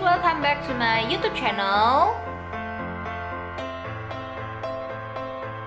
welcome back to my YouTube channel.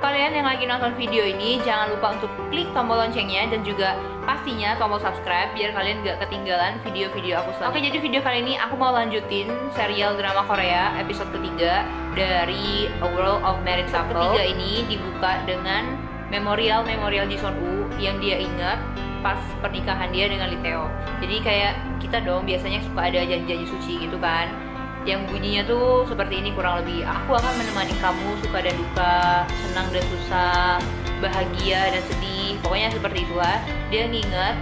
Kalian yang lagi nonton video ini, jangan lupa untuk klik tombol loncengnya dan juga pastinya tombol subscribe biar kalian gak ketinggalan video-video aku selanjutnya. Oke, jadi video kali ini aku mau lanjutin serial drama Korea episode ketiga dari A World of Married Couple. Ketiga ini dibuka dengan memorial Ji Sun Woo yang dia ingat pas pernikahan dia dengan Lee Tae-ho. Jadi kayak kita dong biasanya suka ada janji-janji suci gitu kan, yang bunyinya tuh seperti ini kurang lebih. Aku akan menemani kamu suka dan duka, senang dan susah, bahagia dan sedih, pokoknya seperti itulah. Dia nginget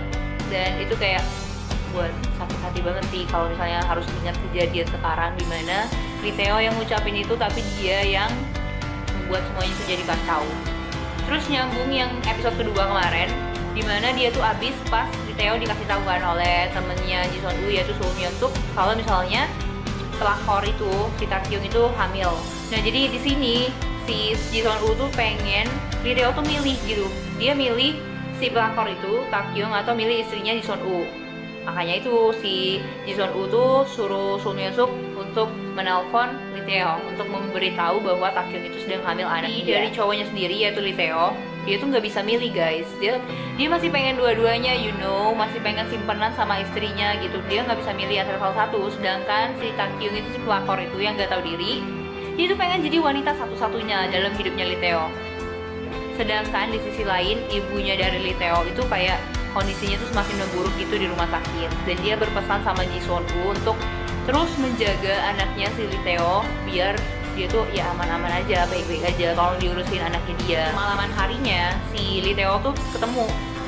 dan itu kayak buat sakit hati banget sih kalau misalnya harus ingat kejadian sekarang dimana Lee Tae-ho yang ngucapin itu tapi dia yang membuat semuanya itu jadi kacau. Terus nyambung yang episode kedua kemarin, dimana dia tuh abis pas Lee Tae-ho dikasih tahu kan oleh temennya Ji Sun Woo yaitu Soo Myung Suk kalau misalnya pelakor itu si Takyung itu hamil. Nah jadi di sini si Ji Sun Woo tuh pengen Lee Tae-ho tuh milih gitu, dia milih si pelakor itu Takyung atau milih istrinya Ji Sun Woo. Makanya itu si Ji Sun Woo tuh suruh Soo Myung Suk untuk menelpon Lee Tae-ho untuk memberitahu bahwa Takyung itu sedang hamil anak. Dari cowoknya sendiri yaitu Lee Tae-ho, dia tuh nggak bisa milih guys. Dia masih pengen dua-duanya, masih pengen simpenan sama istrinya gitu. Dia nggak bisa milih antara salah satu. Sedangkan si Takyung itu si pelakor itu yang nggak tahu diri, dia tuh pengen jadi wanita satu-satunya dalam hidupnya Lee Tae-ho. Sedangkan di sisi lain ibunya dari Lee Tae-ho itu kayak kondisinya tuh semakin memburuk gitu di rumah sakit, dan dia berpesan sama Ji Sun Woo untuk terus menjaga anaknya si Lee Tae-ho biar dia tuh ya aman-aman aja, baik-baik aja kalau diurusin anaknya dia. Malaman harinya si Lee Tae-ho tuh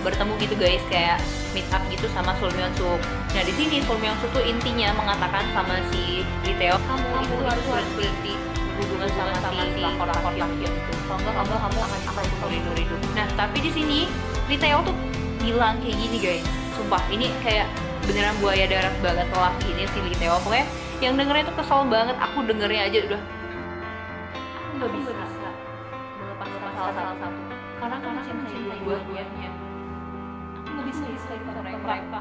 bertemu gitu guys, kayak meet up gitu sama Soo Myung Suk. Nah di sini Soo Myung Suk tuh intinya mengatakan sama si Lee Tae-ho, kamu itu harus berhenti berhubungan sama si lakor-lakor itu. Kalau enggak kamu akan seumur hidup. Nah tapi di sini Lee Tae-ho tuh bilang kayak gini guys, sumpah ini kayak beneran buaya darat banget lelaki ini si Lee Tae-ho. Pokoknya yang dengernya tuh kesel banget, aku dengernya aja udah nggak bisa melepaskan salah satu karena cinta dua-duanya. Aku nggak bisa kepada mereka.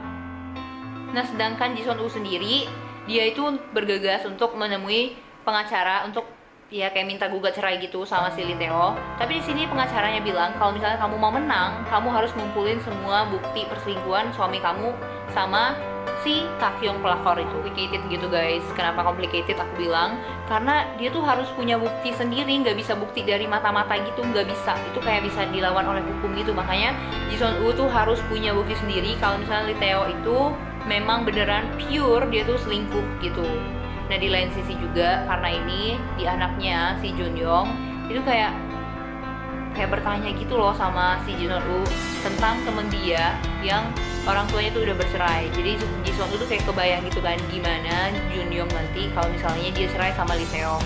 Nah sedangkan Ji Sun Woo sendiri, dia itu bergegas untuk menemui pengacara untuk ya kayak minta gugat cerai gitu sama si Lee Tae-ho. Tapi di sini pengacaranya bilang kalau misalnya kamu mau menang, kamu harus ngumpulin semua bukti perselingkuhan suami kamu sama si Takyung pelakor itu. Complicated gitu guys. Kenapa complicated aku bilang? Karena dia tuh harus punya bukti sendiri, nggak bisa bukti dari mata-mata gitu, nggak bisa. Itu kayak bisa dilawan oleh hukum gitu. Makanya Ji Sun Woo tuh harus punya bukti sendiri kalau misalnya Lee Tae-ho itu memang beneran pure dia tuh selingkuh gitu. Nah di lain sisi juga karena ini di anaknya si Jun Yong itu kayak bertanya gitu loh sama si Ji Sun Woo tentang temen dia yang orang tuanya tuh udah bercerai. Jadi Ji Sun Woo tuh kayak kebayang gitu kan gimana Jun Yong nanti kalau misalnya dia cerai sama Lee Tae-ho.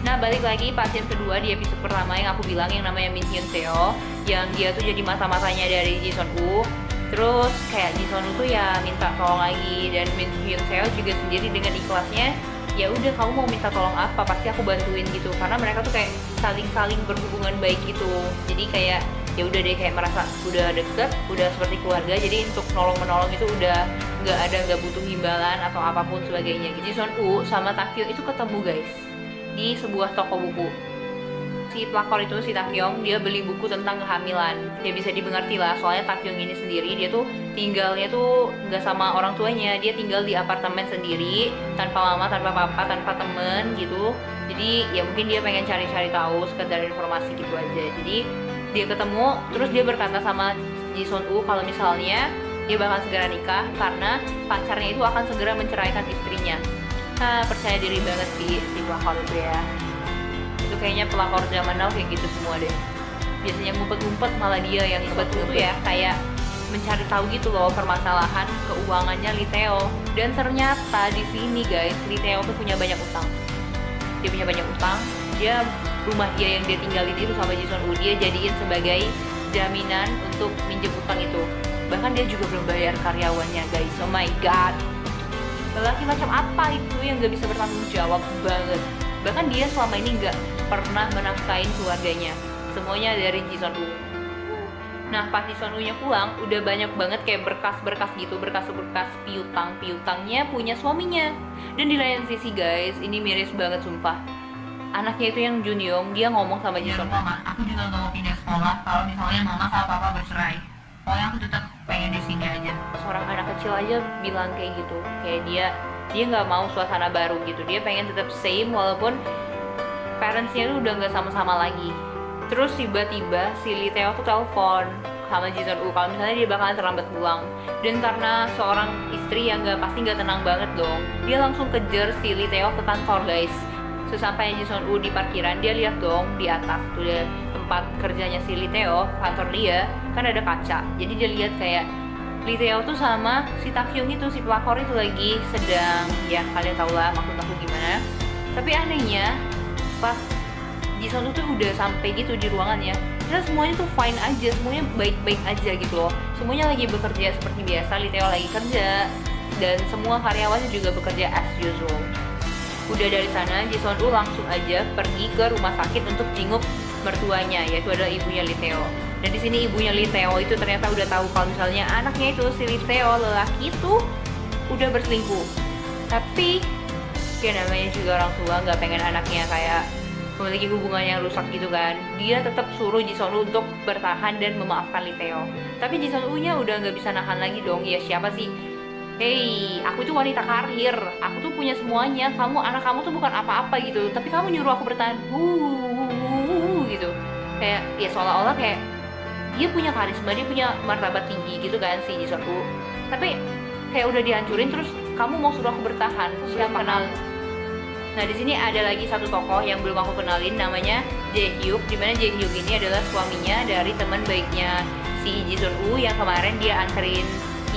Nah balik lagi pasien kedua di episode pertama yang aku bilang yang namanya Min Hyun Seo, yang dia tuh jadi mata-matanya dari Ji Sun Woo. Terus kayak Ji Sun Woo tuh ya minta tolong lagi, dan Min Hyun Seo juga sendiri dengan ikhlasnya ya udah kamu mau minta tolong apa pasti aku bantuin gitu, karena mereka tuh kayak saling berhubungan baik gitu. Jadi kayak ya udah deh kayak merasa udah deket, udah seperti keluarga, jadi untuk nolong-menolong itu udah nggak butuh imbalan atau apapun sebagainya. Jadi Sun Woo sama Takyung itu ketemu guys di sebuah toko buku. Si pelakor itu si Takyung dia beli buku tentang kehamilan. Ya bisa dimengerti lah, soalnya Takyung ini sendiri dia tuh tinggalnya tuh nggak sama orang tuanya, dia tinggal di apartemen sendiri tanpa mama, tanpa papa, tanpa temen gitu. Jadi ya mungkin dia pengen cari-cari tahu sekedar informasi gitu aja. Jadi dia ketemu, terus dia berkata sama Ji Sun Woo kalau misalnya dia bakal segera nikah karena pacarnya itu akan segera menceraikan istrinya. Nah percaya diri banget sih si pelakor itu ya. Itu kayaknya pelakor zaman now kayak gitu semua deh. Biasanya ngumpet-ngumpet malah dia yang ngumpet-ngumpet ya, kayak mencari tahu gitu loh permasalahan keuangannya Lee Tae-ho. Dan ternyata di sini guys, Lee Tae-ho tuh punya banyak utang. Dia punya banyak utang. Dia rumah dia yang dia tinggalin itu sama Ji Sun Woo dia jadiin sebagai jaminan untuk minjem utang itu. Bahkan dia juga belum bayar karyawannya guys. Oh my god. Lelaki macam apa itu yang gak bisa bertanggung jawab banget. Bahkan dia selama ini gak pernah menafkain keluarganya, semuanya dari Ji Sun Woo. Nah pas Ji Sun Woo-nya pulang udah banyak banget kayak berkas-berkas gitu, berkas-berkas piutangnya punya suaminya. Dan di lain sisi guys, ini miris banget sumpah, anaknya itu yang Junyoung, dia ngomong sama Ji Sun Woo, aku juga gak mau pindah sekolah kalau misalnya mama sama papa bercerai, pokoknya aku tetap pengen di sini aja. Seorang anak kecil aja bilang kayak gitu, kayak dia nggak mau suasana baru gitu, dia pengen tetap same walaupun parentsnya tuh udah nggak sama-sama lagi. Terus tiba-tiba si Lee Tae-hyo tuh telepon sama Ji Sun Woo kalau misalnya dia bakalan terlambat pulang. Dan karena seorang istri yang pasti nggak tenang banget dong, dia langsung kejar si Lee Tae-hyo ke kantor guys. Sesampainya Ji Sun Woo di parkiran, dia lihat dong di atas tuh dia tempat kerjanya si Lee Tae-hyo, kantor dia kan ada kaca. Jadi dia lihat kayak Lee Tae-hyo tuh sama si Takyung itu, si pelakor itu lagi sedang, ya kalian tau lah maksud aku gimana. Tapi anehnya pas Ji Sun Woo tuh udah sampai gitu di ruangannya, terus semuanya tuh fine aja, semuanya baik-baik aja gitu loh. Semuanya lagi bekerja seperti biasa, Lee Tae-hyo lagi kerja, dan semua karyawannya juga bekerja as usual. Udah dari sana, Ji Sun Woo langsung aja pergi ke rumah sakit untuk jenguk mertuanya, yaitu adalah ibunya Lee Tae-hyo. Dan di sini ibunya Lee Tae-hyo itu ternyata udah tahu kalau misalnya anaknya itu si Lee Tae-hyo, lelaki itu udah berselingkuh. Tapi ya namanya juga orang tua nggak pengen anaknya kayak memiliki hubungan yang rusak gitu kan. Dia tetap suruh Ji Sun Woo untuk bertahan dan memaafkan Lee Tae-hyo. Tapi Ji Sun Woo-nya udah nggak bisa nahan lagi dong. Ya siapa sih? Hei, aku tuh wanita karir, aku tuh punya semuanya. Anak kamu tuh bukan apa-apa gitu. Tapi kamu nyuruh aku bertahan, gitu. Kayak ya seolah-olah kayak dia punya karisma, dia punya martabat tinggi gitu kan si Ji Sun Woo. Tapi kayak udah dihancurin terus kamu mau suruh aku bertahan. Siapa kenal? Nah di sini ada lagi satu tokoh yang belum aku kenalin, namanya Jae Hyuk. Dimana Jae Hyuk ini adalah suaminya dari teman baiknya si Ji Sun Woo yang kemarin dia anterin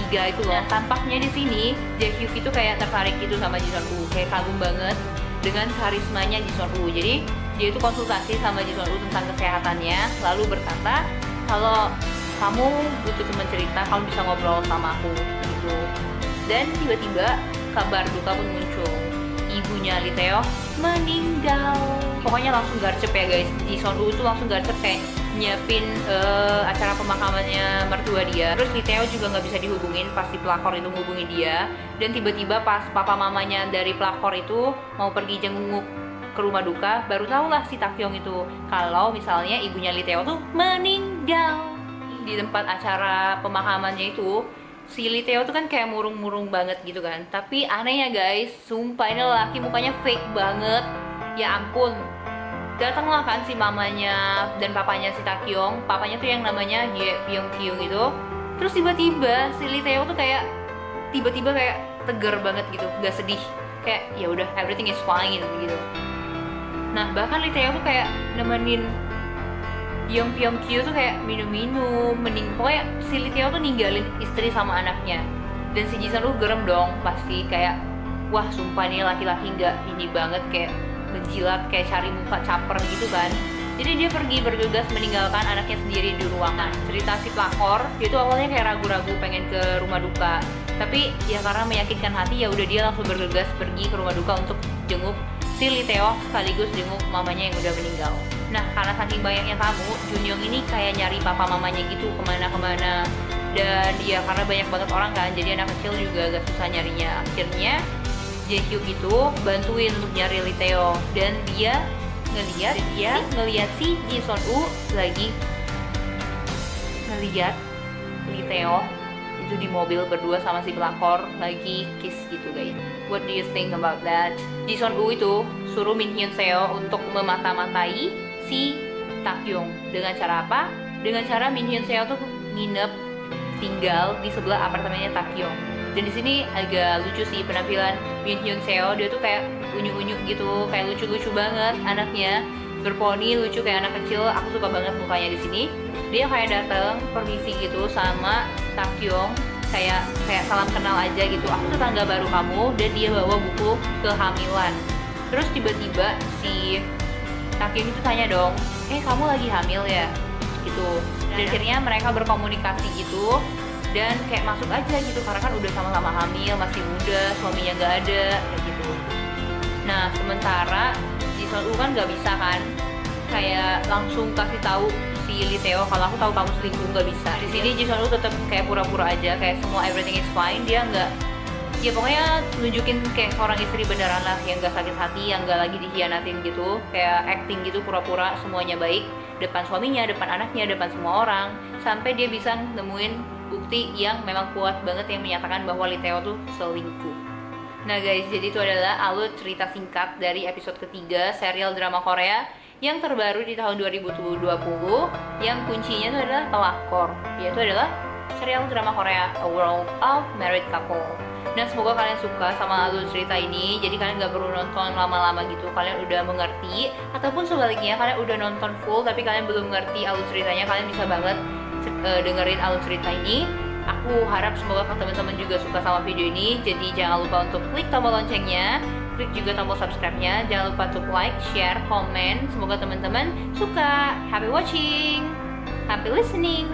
3 itu loh. Nah, tampaknya di sini Jae Hyuk itu kayak tertarik gitu sama Ji Sun Woo, kayak kagum banget dengan karismanya Ji Sun Woo. Jadi dia itu konsultasi sama Ji Sun Woo tentang kesehatannya, lalu berkata kalau kamu butuh teman cerita, kamu bisa ngobrol sama aku gitu. Dan tiba-tiba kabar duka pun muncul, ibunya Lee Tae-hyo meninggal. Pokoknya langsung garcep ya guys, Ji Sun Woo itu langsung garcep kayak nyiapin acara pemakamannya mertua dia. Terus Lee Tae-hyo juga nggak bisa dihubungin pas si pelakor itu ngubungin dia. Dan tiba-tiba pas papa mamanya dari pelakor itu mau pergi jenguk ke rumah duka, baru tahulah si Takyong itu kalau misalnya ibunya Lee Tae-hyo tuh meninggal. Di tempat acara pemakamannya itu si Lee Tae-hyo tuh kan kayak murung-murung banget gitu kan. Tapi anehnya guys, sumpah ini lelaki mukanya fake banget. Ya ampun. Datanglah kan si mamanya dan papanya si Takyong. Papanya tuh yang namanya Ye Pyong Kyung itu. Terus tiba-tiba si Lee Tae-hyo tuh kayak tiba-tiba kayak tegar banget gitu, gak sedih. Kayak ya udah everything is fine gitu. Nah, bahkan Lee Tae-hyo tuh kayak nemenin Yong Pyong Kyu tuh kayak minum-minum, pokoknya si Lee Tae-hyo tuh ninggalin istri sama anaknya. Dan si Ji Sun Woo gerem dong, pasti kayak wah sumpah nih laki-laki nggak ini banget, kayak menjilat, kayak cari muka caper gitu kan. Jadi dia pergi bergegas meninggalkan anaknya sendiri di ruangan. Cerita si pelakor, dia tuh awalnya kayak ragu-ragu pengen ke rumah duka, tapi ya karena meyakinkan hati ya udah dia langsung bergegas pergi ke rumah duka untuk jenguk si Lee Tae-hyo sekaligus jenguk mamanya yang udah meninggal. Nah karena saking banyaknya tamu, Junyoung ini kayak nyari papa mamanya gitu kemana-kemana. Dan ya karena banyak banget orang kan, jadi anak kecil juga agak susah nyarinya. Akhirnya Jae Hyuk itu bantuin untuk nyari Lee Tae-hyo. Dan dia ngeliat si Ji Sun Woo lagi ngeliat Lee Tae-hyo itu di mobil berdua sama si pelakor lagi kiss gitu guys. What do you think about that? Ji Sun Woo itu suruh Min Hyun Seo untuk memata-matai si Takyong. Dengan cara apa? Dengan cara Min Hyun Seo tuh nginep tinggal di sebelah apartemennya Takyong. Dan di sini agak lucu sih penampilan Min Hyun Seo, dia tuh kayak unyu-unyu gitu, kayak lucu-lucu banget anaknya, berponi lucu kayak anak kecil. Aku suka banget mukanya di sini. Dia kayak datang permisi gitu sama Takyong, kayak salam kenal aja gitu. Aku tetangga baru kamu, dan dia bawa buku kehamilan. Terus tiba-tiba si Takyong itu tanya dong, kamu lagi hamil ya? Gitu. Dan akhirnya mereka berkomunikasi gitu, dan kayak masuk aja gitu karena kan udah sama-sama hamil, masih muda, suaminya nggak ada kayak gitu. Nah sementara Ji Sun Woo kan nggak bisa kan kayak langsung kasih tahu si Lee Theo kalau aku tahu kamu selingkuh, nggak bisa. Di sini Ji Sun Woo tetap kayak pura-pura aja, kayak semua everything is fine. Dia nggak, ya pokoknya nunjukin kayak seorang istri beneran lah, yang nggak sakit hati, yang nggak lagi dikhianatin gitu, kayak acting gitu, pura-pura semuanya baik depan suaminya, depan anaknya, depan semua orang, sampai dia bisa nemuin bukti yang memang kuat banget yang menyatakan bahwa Lee Theo tuh selingkuh. Nah guys, jadi itu adalah alur cerita singkat dari episode ketiga serial drama Korea yang terbaru di tahun 2020, yang kuncinya itu adalah pelakor, yaitu adalah serial drama Korea A World of Married Couple. Dan semoga kalian suka sama alur cerita ini, jadi kalian gak perlu nonton lama-lama gitu, kalian udah mengerti. Ataupun sebaliknya, kalian udah nonton full tapi kalian belum mengerti alur ceritanya, kalian bisa banget dengerin alur cerita ini. Aku harap semoga teman-teman juga suka sama video ini. Jadi jangan lupa untuk klik tombol loncengnya, klik juga tombol subscribe-nya. Jangan lupa untuk like, share, komen. Semoga teman-teman suka. Happy watching, happy listening.